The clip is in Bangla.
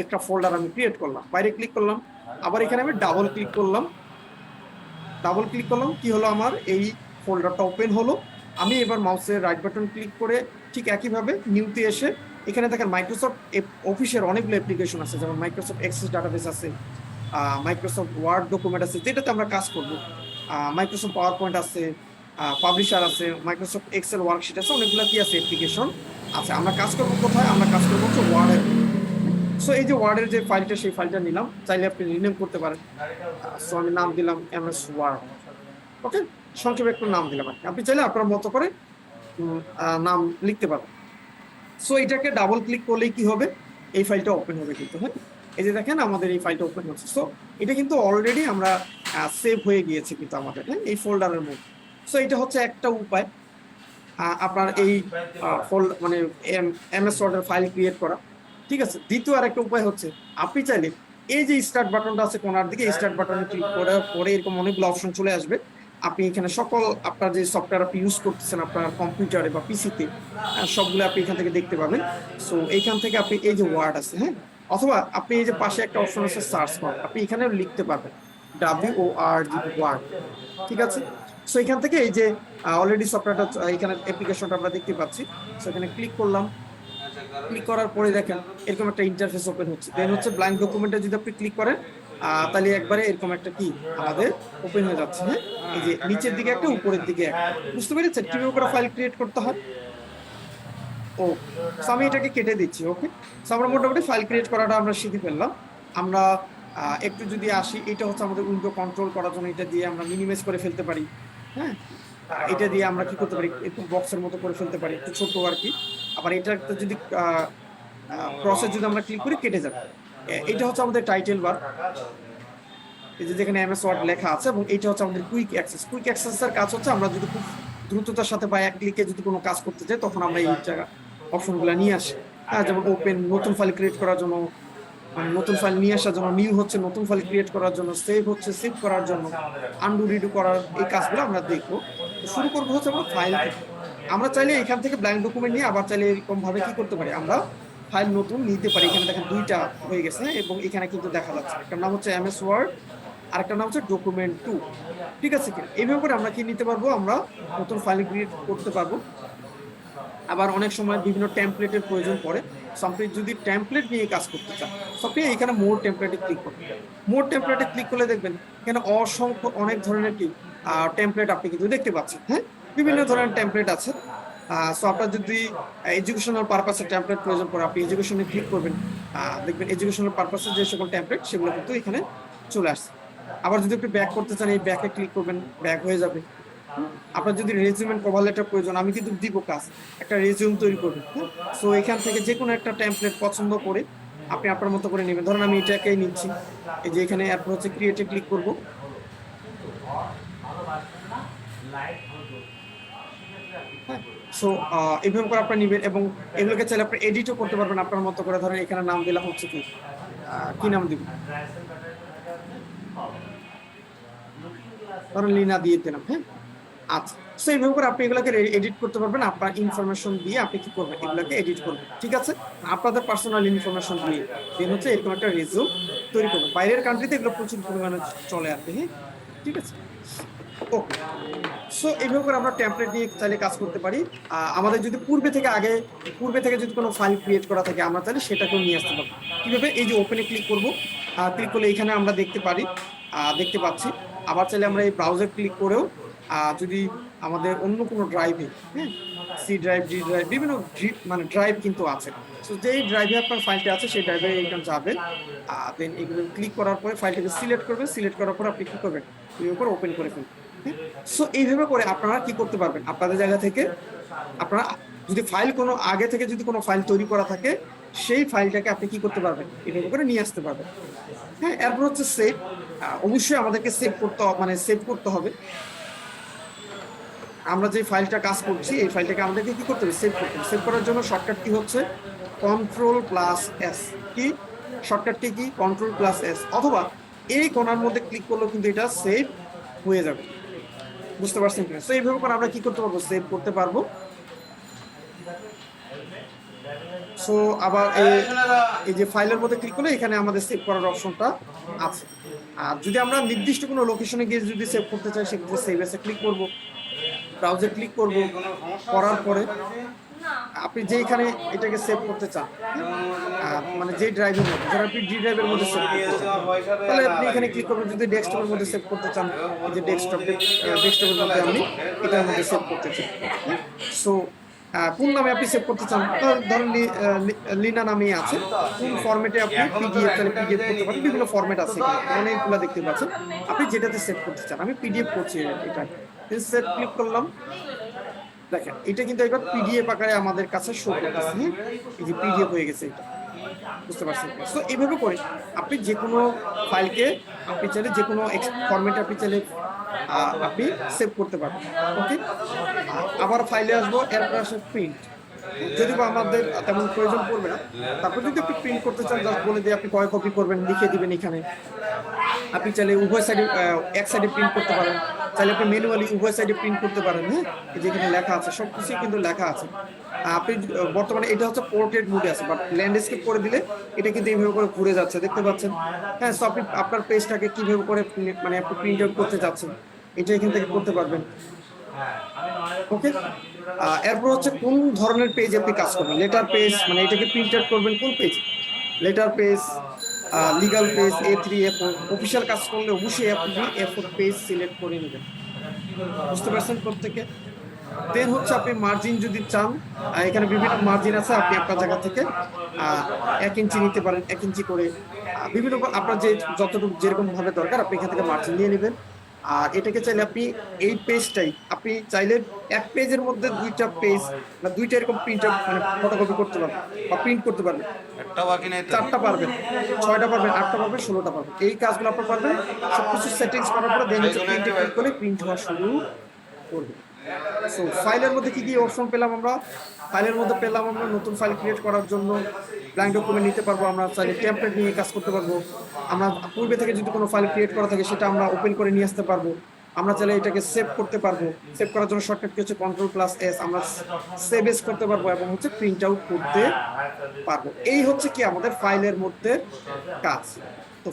একটা ফোল্ডার আমি ক্রিয়েট করলাম, বাইরে ক্লিক করলাম, আবার এখানে আমি ডাবল ক্লিক করলাম, কি হলো, আমার এই ফোল্ডারটা ওপেন হলো। আমি এবার মাউসের রাইট বাটন ক্লিক করে ঠিক একইভাবে নিউতে এসে এখানে দেখেন মাইক্রোসফট অফিসের অনেকগুলো অ্যাপ্লিকেশন আছে, যেমন মাইক্রোসফট এক্সেস ডাটাবেস আছে, মাইক্রোসফট ওয়ার্ড ডকুমেন্ট আছে যেটাতে আমরা কাজ করব, মাইক্রোসফট পাওয়ার পয়েন্ট আছে, পাবলিশার আছে, মাইক্রোসফট এক্সেল ওয়ার্কশিট আছে, অনেকগুলো কি আছে অ্যাপ্লিকেশন আছে। আমরা কাজ করবো কোথায়, আমরা কাজ করবো হচ্ছে ওয়ার্ডে। সো এই যে ওয়ার্ডের যে ফাইলটা, সেই ফাইলটা নিলাম, চাইলে আপনি রিনেম করতে পারেন। সো আমি নাম দিলাম এমএস ওয়ার্ড। ওকে, সংক্ষেপে একটু নাম দিলাম আর কি। আপনি চাইলে আপনার মতো করে নাম লিখতে পারবেন। সো এটাকে ডাবল ক্লিক করলেই কি হবে, এই ফাইলটা ওপেন হবে কিন্তু। হ্যাঁ, এই যে দেখেন আমাদের এই ফাইলটা ওপেন হচ্ছে। সো এটা কিন্তু অলরেডি আমরা সেভ হয়ে গিয়েছে কিন্তু আমাদের, হ্যাঁ, এই ফোল্ডারের মধ্যে। সো এটা হচ্ছে একটা উপায় আপনার এই মানে এমএস ওয়ার্ডের ফাইল ক্রিয়েট করা। ঠিক আছে, দ্বিতীয় আরেকটা উপায় হচ্ছে আপনি চাইলে এই যে স্টার্ট বাটনটা আছে কোনার দিকে, স্টার্ট বাটনে ক্লিক করে পরে এরকম অনেকগুলো অপশন চলে আসবে। আপনি এখানে সকল আপনার যে সফটওয়্যার আপনি ইউজ করতেছেন আপনার কম্পিউটারে বা পিসিতে, সবগুলো আপনি এখান থেকে দেখতে পাবেন। সো এইখান থেকে আপনি এই যে ওয়ার্ড আছে, হ্যাঁ, অথবা আপনি এই যে পাশে একটা অপশন আছে সার্চ বার, আপনি এখানে লিখতে পারবেন WORD, ওয়ার্ড। ঠিক আছে, সো এখান থেকে এই যে অলরেডি সফটওয়্যারটা এখানে অ্যাপ্লিকেশনটা আমরা দেখতে পাচ্ছি। সো এখানে ক্লিক করলাম, ক্লিক করার পরে দেখেন এরকম একটা ইন্টারফেস ওপেন হচ্ছে। দেন হচ্ছে ব্ল্যাঙ্ক ডকুমেন্টে যদি আপনি ক্লিক করেন তাহলে একবারে এরকম একটা কি আমাদের ওপেন হয়ে যাচ্ছে। হ্যাঁ, এই যে নিচের দিকে একটা, উপরের দিকে একটা, বুঝতে পেরেছেন কিভাবে করে ফাইল ক্রিয়েট করতে হয়? ও, আমি এটাকে কেটে দিচ্ছি। ওকে, আমরা মোটামুটি ফাইল ক্রিয়েট করাটা আমরা শিখে ফেললাম। আমরা একটু যদি আসি, এটা হচ্ছে আমাদের উইন্ডো কন্ট্রোল করার জন্য, এটা দিয়ে আমরা মিনিমাইজ করে ফেলতে পারি। হ্যাঁ, এটা দিয়ে আমরা কি করতে পারি, একটু বক্সের মতো করে ফেলতে পারি, একটু ছোট আর কি। আবার এটা যদি প্রসেস যদি আমরা ক্লিক করি কেটে যাবে। এটা হচ্ছে আমাদের টাইটেল বার, এই যে যেখানে এমএস ওয়ার্ড লেখা আছে, এবং এটা হচ্ছে আমাদের কুইক অ্যাক্সেস। কুইক অ্যাক্সেস এর কাজ হচ্ছে আমরা যদি খুব দ্রুততার সাথে বা এক ক্লিকে যদি কোনো কাজ করতে চাই তখন আমরা এই জায়গা অপশনগুলো নিয়ে আসি। হ্যাঁ, যেমন ওপেন, নতুন ফাইল ক্রিয়েট করার জন্য, মানে নতুন ফাইল নিয়ে আসার জন্য, নিউ হচ্ছে নতুন ফাইল ক্রিয়েট করার জন্য, সেভ হচ্ছে সেভ করার জন্য, আনডু রিডু করার, এই কাজগুলো আমরা দেখবো। তো শুরু করবো হচ্ছে আমরা ফাইল থেকে। আমরা চাইলে এখান থেকে ব্ল্যাঙ্ক ডকুমেন্ট নিয়ে আবার চাইলে এরকম ভাবে কি করতে পারি, আমরা ফাইল নতুন নিতে পারি। এখানে দেখেন দুইটা হয়ে গেছে, এবং এখানে কিন্তু দেখা যাচ্ছে একটা নাম হচ্ছে এমএস ওয়ার্ড, আরেকটা নাম হচ্ছে ডকুমেন্ট 2। ঠিক আছে কিনা, এইভাবে করে আমরা কি নিতে পারবো, আমরা নতুন ফাইল ক্রিয়েট করতে পারবো। আবার অনেক সময় বিভিন্ন টেমপ্লেটের প্রয়োজন পড়ে। সো আপনি যদি টেমপ্লেট নিয়ে কাজ করতে চান, সো আপনি এখানে মোর টেমপ্লেটে ক্লিক করবেন। মোর টেমপ্লেটে ক্লিক করলে দেখবেন এখানে অসংখ্য অনেক ধরনের কি টেমপ্লেট আপনি কিন্তু দেখতে পাচ্ছেন। হ্যাঁ, বিভিন্ন ধরনের টেমপ্লেট আছে। সো আপনার যদি এডুকেশনাল পারপাসে টেমপ্লেট প্রয়োজন পড়ে, আপনি এডুকেশনে ক্লিক করবেন, দেখবেন এডুকেশনাল পারপাসে যে সকল টেমপ্লেট সেগুলো কিন্তু এখানে চলে আসছে। আবার যদি আপনি ব্যাক করতে চান, এই ব্যাকে ক্লিক করবেন, ব্যাক হয়ে যাবে। আপনার যদি রেজিউমেন্ট কভার লেটার প্রয়োজন, আমি কিন্তু দিব কাজ, একটা রেজিউম তৈরি করবেন। সো এখান থেকে যে কোনো একটা টেমপ্লেট পছন্দ করে আপনি আপনার মতো করে নেবেন। ধরেন আমি এটাকেই নিচ্ছি, এই যে এখানে এরপর হচ্ছে ক্রিয়েটে ক্লিক করব। হ্যাঁ, সো এইভাবে করে আপনার নিবেন, এবং এগুলোকে চাইলে আপনি এডিটও করতে পারবেন আপনার মতো করে। ধরেন এখানে নাম দিলাম হচ্ছে কি, কি নাম দিব, ধরেন লিনা দিয়ে দিলাম। হ্যাঁ, আচ্ছা, তো এইভাবে করে আপনি এগুলোকে এডিট করতে পারবেন। আপনার ইনফরমেশন দিয়ে আপনি কি করবেন, এগুলোকে এডিট করবেন। ঠিক আছে, আপনাদের পার্সোনাল ইনফরমেশন দিয়ে দেন হচ্ছে এরকম একটা রিজিউম তৈরি করবেন। বাইরের কান্ট্রিতে এগুলো প্রচুর পরিমাণে চলে আর কি। হ্যাঁ, ঠিক আছে, ওকে। সো এইভাবে করে আমরা টেমপ্লেট দিয়ে চাইলে কাজ করতে পারি। আমাদের যদি পূর্বে থেকে যদি কোনো ফাইল ক্রিয়েট করা থাকে, আমরা চাইলে সেটাকেও নিয়ে আসতে পারবো। কিভাবে, এই যে ওপেনে ক্লিক করব, ক্লিক করলে এখানে আমরা দেখতে পারি, দেখতে পাচ্ছি। আবার চাইলে আমরা এই ব্রাউজার ক্লিক করেও যদি আমাদের অন্য কোনো ড্রাইভে, হ্যাঁ, সি ড্রাইভ, ডি ড্রাইভ, বিভিন্ন মানে ড্রাইভ কিন্তু আছে। তো যেই ড্রাইভে আপনার ফাইলটা আছে সেই ড্রাইভে এটা যাবে। দেন এগুলো ক্লিক করার পরে ফাইলটাকে সিলেক্ট করবেন, সিলেক্ট করার পর আপনি কি করবেন, এর উপর ওপেন করে ফেলবেন। সো এইভাবে করে আপনারা কি করতে পারবেন, আপনাদের জায়গা থেকে আপনারা যদি ফাইল কোনো আগে থেকে যদি কোনো ফাইল তৈরি করা থাকে, সেই ফাইলটাকে আপনি কি করতে পারবেন, এভাবে করে নিয়ে আসতে পারবেন। হ্যাঁ, এরপর হচ্ছে সেভ। অবশ্যই আমাদেরকে সেভ করতে মানে সেভ করতে হবে। আমরা যে ফাইলটা কাজ করছি এই ফাইলটাকে আমাদেরকে কি করতে হবে, সেভ করতে হবে। সেভ করার জন্য শর্টকাট কি হচ্ছে Ctrl+S। কি শর্টকাট কি Ctrl+S, অথবা এই কোণার মধ্যে ক্লিক করলেও কিন্তু এটা সেভ হয়ে যাবে। বুঝতে পারছেন কিনা? তো এইভাবে করে আমরা কি করতে পারবো, সেভ করতে পারবো। সো আবার এই যে ফাইলের মধ্যে ক্লিক করলে এখানে আমাদের সেভ করার অপশনটা আছে। আর যদি আমরা নির্দিষ্ট কোনো লোকেশনে গিয়ে যদি সেভ করতে চাই সেক্ষেত্রে সেভ এসে ক্লিক করব, ব্রাউজার ক্লিক করব, করার পরে আপনি যেখানে এটাকে সেভ করতে চান, মানে যে ড্রাইভের মধ্যে, ধর আপনি ডি ড্রাইভের মধ্যে সেভ করতে চান, তাহলে আপনি এখানে ক্লিক করবেন। যদি ডেস্কটপের মধ্যে সেভ করতে চান, এই যে ডেস্কটপের মধ্যে আমি এটার মধ্যে সেভ করতে চাই। সো কোন নামে আপনি সেভ করতে চান, ধরেন লিনা নামে আছে, কোন ফরম্যাটে আপনি পিডিএফ, তাহলে পিডিএফ করতে পারেন। বিভিন্ন ফরম্যাট আছে, অনেকগুলো দেখতে পাচ্ছেন। আপনি যেটাতে সেভ করতে চান, আমি পিডিএফ করছি এটা, সেভ ক্লিক করলাম। দেখেন এটা কিন্তু একবার পিডিএফ আকারে আমাদের কাছে শো করতেছে। এই যে পিডিএফ হয়ে গেছে এটা, বুঝতে পারছেন? তো এইভাবে করে আপনি যে কোনো ফাইলকে আপনি চাইলে যে কোনো ফরম্যাটে আপনি চাইলে আপনি সেভ করতে পারবেন। ওকে, আবার ফাইলে আসবো, এরপর আসে প্রিন্ট। যদি বা আমাদের তেমন প্রয়োজন পড়বে না, তারপর যদি আপনি প্রিন্ট করতে চান, জাস্ট বলে দিয়ে আপনি কয় কপি করবেন লিখে দিবেন এখানে। আপনি চাইলে উভয় সাইডে, এক সাইডে প্রিন্ট করতে পারেন, চাইলে আপনি ম্যানুয়ালি উভয় সাইডে প্রিন্ট করতে পারেন। হ্যাঁ, যেখানে লেখা আছে সবকিছু কিন্তু লেখা আছে। আপনি বর্তমানে এটা হচ্ছে পোর্ট্রেট মুডে আছে, বাট ল্যান্ডস্কেপ করে দিলে এটা কিন্তু এইভাবে করে ঘুরে যাচ্ছে, দেখতে পাচ্ছেন? হ্যাঁ, সো আপনি আপনার পেজটাকে কিভাবে করে মানে আপনি প্রিন্ট আউট করতে যাচ্ছেন, এটা এখান থেকে করতে পারবেন। ওকে, এরপর হচ্ছে কোন ধরনের পেজ আপনি কাজ করবেন। লেটার পেজ, মানে এটাকে প্রিন্ট আউট করবেন কোন page, letter page, legal page, A3, A4। Official কাজ করলে অবশ্যই আপনি A4 পেজ সিলেক্ট করে নেবেন, বুঝতে পারছেন প্রত্যেকে? দেন হচ্ছে আপনি মার্জিন যদি চান, এখানে বিভিন্ন মার্জিন আছে, আপনি আপনার জায়গা থেকে 1 ইঞ্চি নিতে পারেন, 1 ইঞ্চি করে বিভিন্ন আপনার যে যতটুকু যেরকম ভাবে দরকার আপনি এখান থেকে মার্জিন নিয়ে নেবেন। আর এটাকে চাইলে আপনি এই পেজটাই আপনি চাইলে এক পেজের মধ্যে দুইটা পেজ বা দুইটা এরকম প্রিন্ট মানে ফটোকপি করতে পারবেন বা প্রিন্ট করতে পারবেন। একটা বাকি নাই তো। 4টা পারবেন, 6টা পারবেন, 8টা পারবেন, 16টা পারবেন। এই কাজগুলো আপনার পারবেন। সবকিছু সেটিংস করার পরে দেন হচ্ছে প্রিন্টে ক্লিক করে প্রিন্ট হওয়া শুরু করবে। সো ফাইলের মধ্যে কি কি অপশন পেলাম আমরা? ফাইলের মধ্যে পেলাম আমরা নতুন ফাইল ক্রিয়েট করার জন্য ব্ল্যাঙ্ক ডকুমেন্ট নিতে পারবো, আমরা চাইলে টেমপ্লেট নিয়ে কাজ করতে পারবো। আমরা পূর্বে থেকে যদি কোনো ফাইল ক্রিয়েট করা থাকে সেটা আমরা ওপেন করে নিয়ে আসতে পারবো। আমরা চাইলে এটাকে সেভ করতে পারবো। সেভ করার জন্য শর্টকাট কি হচ্ছে Ctrl+S, আমরা সেভ এস করতে পারবো এবং হচ্ছে প্রিন্ট আউট করতে পারবো। এই হচ্ছে কি আমাদের ফাইলের মধ্যে কাজ। তো